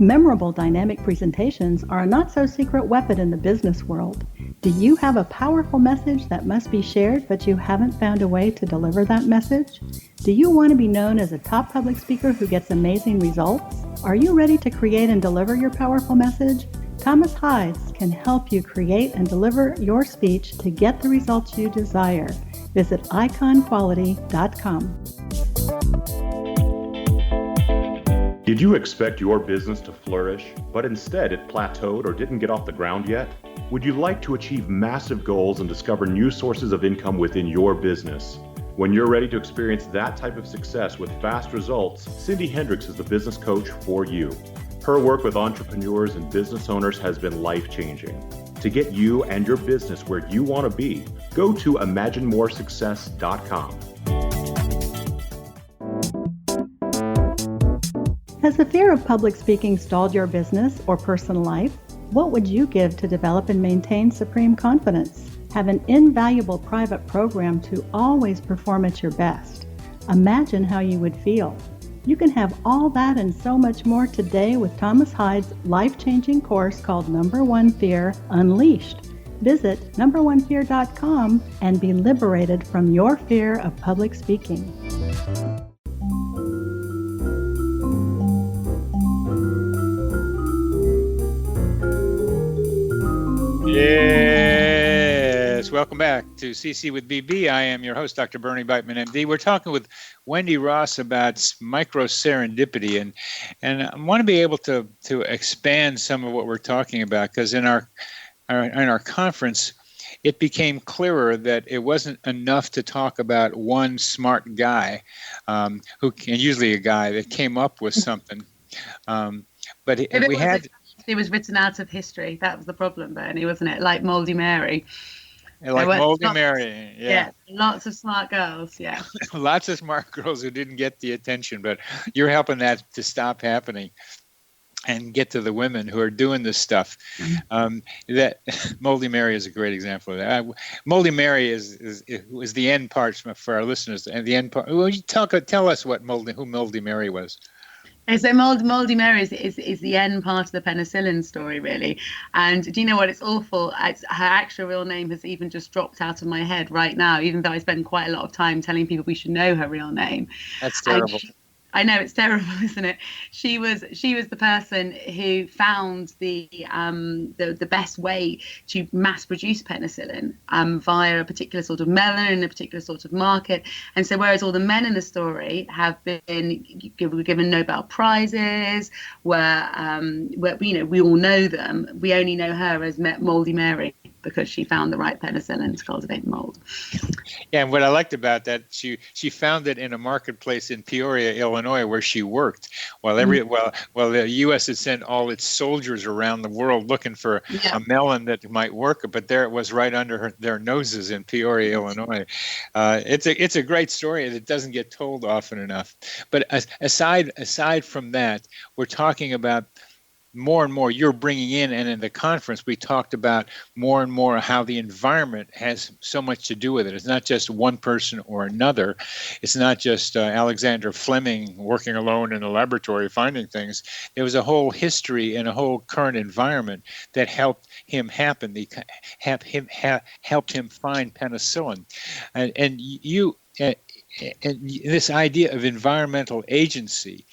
Memorable dynamic presentations are a not-so-secret weapon in the business world. Do you have a powerful message that must be shared, but you haven't found a way to deliver that message? Do you want to be known as a top public speaker who gets amazing results? Are you ready to create and deliver your powerful message? Thomas Hides can help you create and deliver your speech to get the results you desire. Visit iconquality.com. Did you expect your business to flourish, but instead it plateaued or didn't get off the ground yet? Would you like to achieve massive goals and discover new sources of income within your business? When you're ready to experience that type of success with fast results, Cindy Hendricks is the business coach for you. Her work with entrepreneurs and business owners has been life-changing. To get you and your business where you want to be, go to imaginemoresuccess.com. Has the fear of public speaking stalled your business or personal life? What would you give to develop and maintain supreme confidence? Have an invaluable private program to always perform at your best. Imagine how you would feel. You can have all that and so much more today with Thomas Hides' life-changing course called Number One Fear Unleashed. Visit numberonefear.com and be liberated from your fear of public speaking. Yes, welcome back to CC with BB. I am your host, Dr. Bernie Beitman, MD. We're talking with Wendy Ross about micro serendipity, and I want to be able to expand some of what we're talking about, because in our conference, it became clearer that it wasn't enough to talk about one smart guy, usually a guy that came up with something, but we had. It was written out of history. That was the problem, Bernie, wasn't it? Like Moldy Mary. Like Moldy Mary, yeah. Lots of smart girls, yeah. Lots of smart girls who didn't get the attention, but you're helping that to stop happening and get to the women who are doing this stuff. That Moldy Mary is a great example of that. Moldy Mary is the end part for our listeners, and the end part. Well, you tell us who Moldy Mary was. So Moldy Mary is the end part of the penicillin story, really. And do you know what? It's awful. Her actual real name has even just dropped out of my head right now, even though I spend quite a lot of time telling people we should know her real name. That's terrible. I know, it's terrible, isn't it? She was the person who found the best way to mass produce penicillin via a particular sort of melon in a particular sort of market. And so, whereas all the men in the story have been given Nobel prizes, where we all know them, we only know her as Moldy Mary, because she found the right penicillin to cultivate mold. Yeah, and what I liked about that, she found it in a marketplace in Peoria, Illinois, where she worked. While the U.S. had sent all its soldiers around the world looking for a melon that might work, but there it was right under their noses in Peoria, Illinois. It's a great story that doesn't get told often enough. But aside from that, we're talking about more and more you're bringing in, and in the conference we talked about more and more how the environment has so much to do with it. It's not just one person or another. It's not just Alexander Fleming working alone in a laboratory finding things. There was a whole history and a whole current environment that helped him happen. Helped him find penicillin, and this idea of environmental agency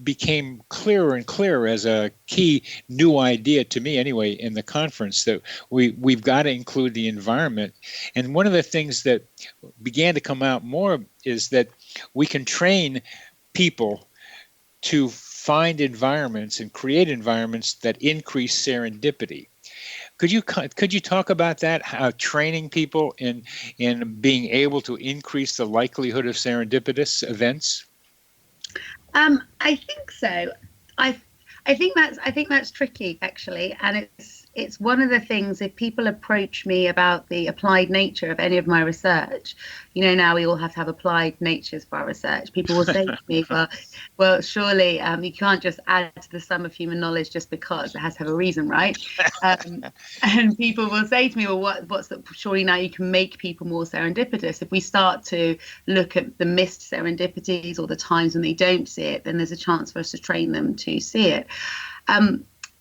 became clearer and clearer as a key new idea to me anyway in the conference, that we've got to include the environment. And one of the things that began to come out more is that we can train people to find environments and create environments that increase serendipity. Could you talk about that? How training people in being able to increase the likelihood of serendipitous events? I think so. I think that's tricky, actually, and it's one of the things. If people approach me about the applied nature of any of my research, now we all have to have applied natures for our research. People will say to me, well, surely you can't just add to the sum of human knowledge just because. It has to have a reason, right? And people will say to me, well, surely now you can make people more serendipitous. If we start to look at the missed serendipities or the times when they don't see it, then there's a chance for us to train them to see it.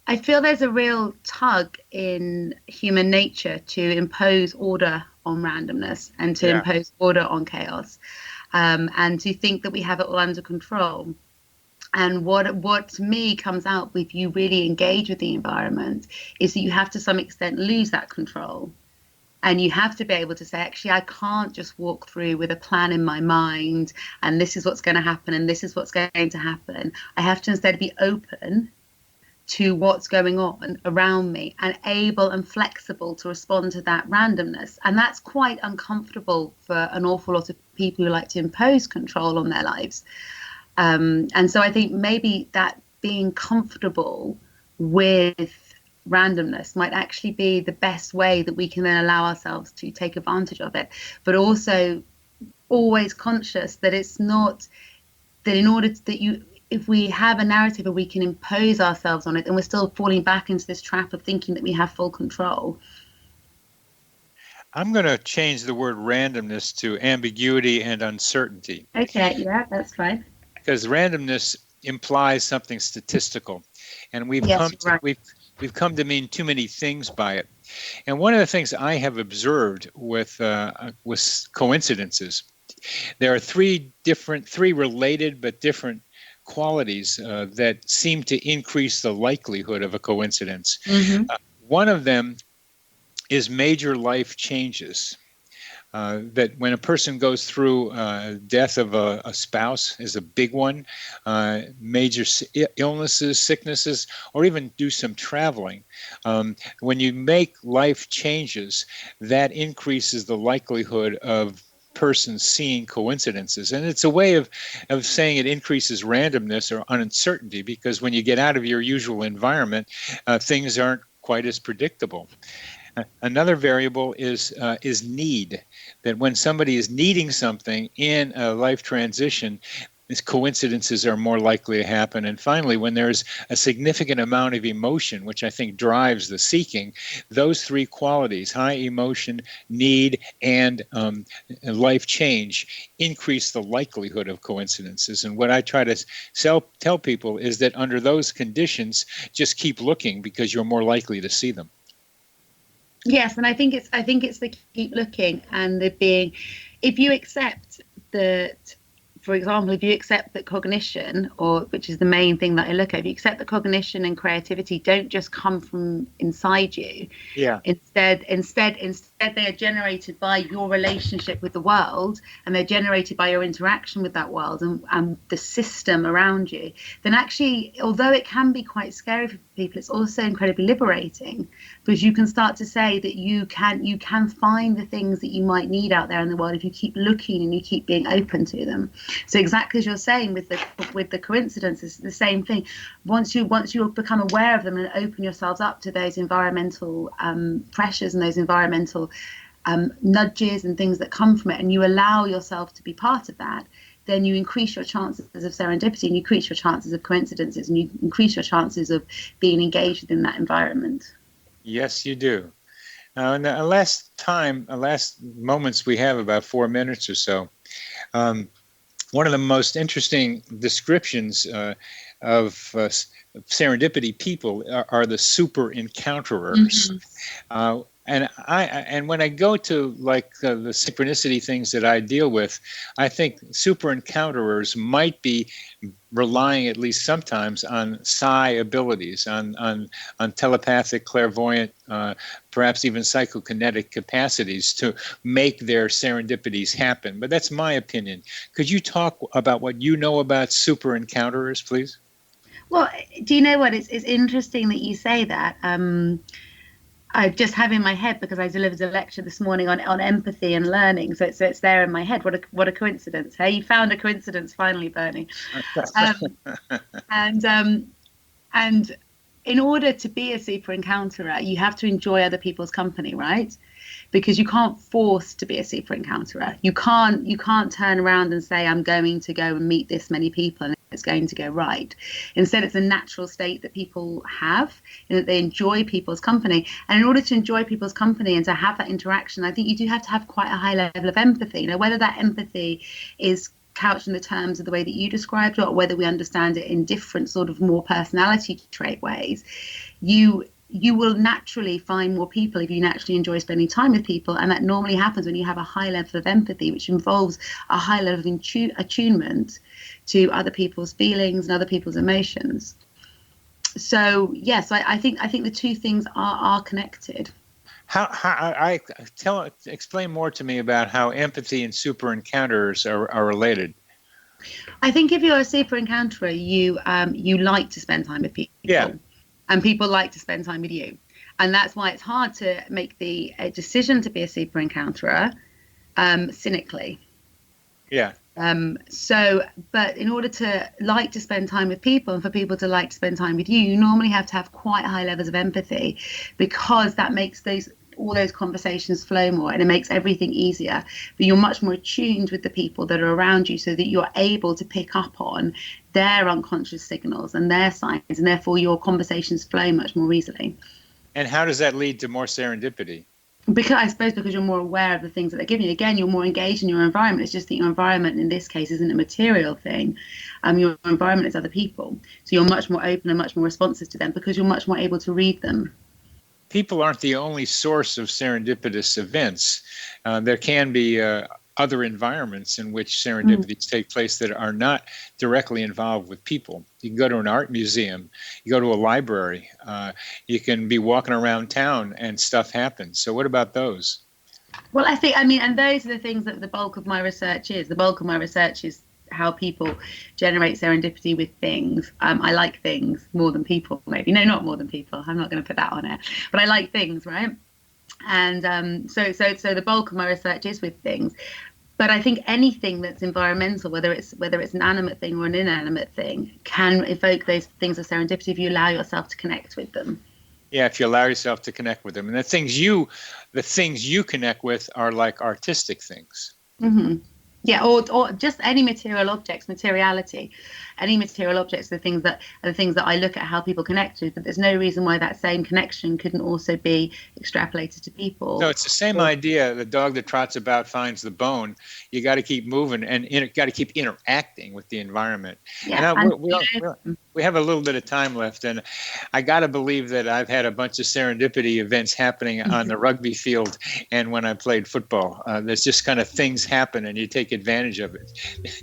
I feel there's a real tug in human nature to impose order on randomness and to impose order on chaos, and to think that we have it all under control. And what to me comes out if you really engage with the environment is that you have to some extent lose that control. And you have to be able to say, actually, I can't just walk through with a plan in my mind and this is what's going to happen and this is what's going to happen. I have to instead be open to what's going on around me and able and flexible to respond to that randomness. And that's quite uncomfortable for an awful lot of people who like to impose control on their lives. And so I think maybe that being comfortable with randomness might actually be the best way that we can then allow ourselves to take advantage of it, but also always conscious that it's not that in order that if we have a narrative and we can impose ourselves on it, then we're still falling back into this trap of thinking that we have full control. I'm going to change the word randomness to ambiguity and uncertainty. Okay, yeah, that's fine. Because randomness implies something statistical, and we've come to mean too many things by it. And one of the things I have observed with coincidences, there are three related but different qualities that seem to increase the likelihood of a coincidence. Mm-hmm. One of them is major life changes. That when a person goes through death of a spouse is a big one, major illnesses, sicknesses, or even do some traveling. When you make life changes, that increases the likelihood of persons seeing coincidences. And it's a way of saying it increases randomness or uncertainty, because when you get out of your usual environment, things aren't quite as predictable. Another variable is need, that when somebody is needing something in a life transition, these coincidences are more likely to happen. And finally, when there's a significant amount of emotion, which I think drives the seeking, those three qualities, high emotion, need, and life change, increase the likelihood of coincidences. And what I try to tell people is that under those conditions, just keep looking because you're more likely to see them. Yes, and I think it's the keep looking and the being, if you accept that for example, if you accept that cognition, which is the main thing that I look at, if you accept that cognition and creativity don't just come from inside you, instead they are generated by your relationship with the world, and they're generated by your interaction with that world and the system around you, then actually, although it can be quite scary for people, it's also incredibly liberating, because you can start to say that you can find the things that you might need out there in the world if you keep looking and you keep being open to them. So exactly as you're saying with the coincidences, the same thing. Once you become aware of them and open yourselves up to those environmental pressures and those environmental nudges and things that come from it, and you allow yourself to be part of that, then you increase your chances of serendipity, and you increase your chances of coincidences, and you increase your chances of being engaged within that environment. Yes, you do. Now, in the last moments we have, about 4 minutes or so, one of the most interesting descriptions of serendipity people are the super encounterers. Mm-hmm. And when I go to the synchronicity things that I deal with, I think super encounterers might be relying, at least sometimes, on psi abilities, on telepathic, clairvoyant, perhaps even psychokinetic capacities to make their serendipities happen. But that's my opinion. Could you talk about what you know about super encounterers, please? Well, do you know what? It's interesting that you say that. I just have in my head, because I delivered a lecture this morning on empathy and learning, so it's there in my head. What a coincidence! Hey, you found a coincidence finally, Bernie. And in order to be a super encounterer, you have to enjoy other people's company, right? Because you can't force to be a super encounterer. You can't turn around and say, I'm going to go and meet this many people and it's going to go right. Instead, it's a natural state that people have, and that they enjoy people's company. And in order to enjoy people's company and to have that interaction, I think you do have to have quite a high level of empathy. You know, whether that empathy is couched in the terms of the way that you described it, or whether we understand it in different sort of more personality trait ways, you will naturally find more people if you naturally enjoy spending time with people. And that normally happens when you have a high level of empathy, which involves a high level of attunement to other people's feelings and other people's emotions. So yes, I think the two things are connected. Explain more to me about how empathy and super encounters are related. I think if you're a super encounterer, you like to spend time with people. Yeah. And people like to spend time with you. And that's why it's hard to make the decision to be a super encounterer cynically. Yeah. But in order to like to spend time with people and for people to like to spend time with you, you normally have to have quite high levels of empathy, because that makes all those conversations flow more, and it makes everything easier. But you're much more attuned with the people that are around you, so that you're able to pick up on their unconscious signals and their signs, and therefore your conversations flow much more easily. And how does that lead to more serendipity? Because you're more aware of the things that they're giving you. Again, you're more engaged in your environment. It's just that your environment in this case isn't a material thing. Your environment is other people. So you're much more open and much more responsive to them, because you're much more able to read them. People aren't the only source of serendipitous events. There can be other environments in which serendipities take place that are not directly involved with people. You can go to an art museum, you go to a library, you can be walking around town and stuff happens. So what about those? Well, and those are the things that the bulk of my research is. The bulk of my research is how people generate serendipity with things. I like things more than people, maybe. No, not more than people. I'm not going to put that on it. But I like things, right? And so the bulk of my research is with things. But I think anything that's environmental, whether it's an animate thing or an inanimate thing, can evoke those things of serendipity if you allow yourself to connect with them. Yeah, if you allow yourself to connect with them. And the things you connect with are like artistic things. Mm-hmm. Yeah, or just any material objects, materiality. any material objects are the things that I look at how people connect to, but there's no reason why that same connection couldn't also be extrapolated to people. No, it's the same idea. The dog that trots about finds the bone. You got to keep moving and got to keep interacting with the environment. Yeah, we have a little bit of time left, and I got to believe that I've had a bunch of serendipity events happening on the rugby field and when I played football. There's just kind of things happen, and you take advantage of it.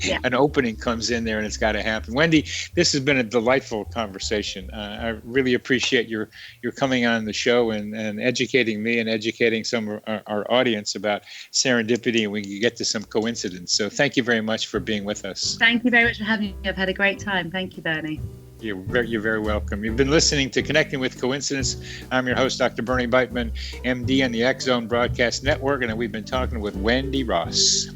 Yeah. An opening comes in there, and it's got to happen. Wendy, this has been a delightful conversation. I really appreciate your coming on the show and educating me and educating some of our audience about serendipity, and we can get to some coincidence. So thank you very much for being with us. Thank you very much for having me. I've had a great time. Thank you, Bernie. You're very welcome. You've been listening to Connecting with Coincidence. I'm your host, Dr. Bernie Beitman, MD on the X Zone Broadcast Network, and we've been talking with Wendy Ross.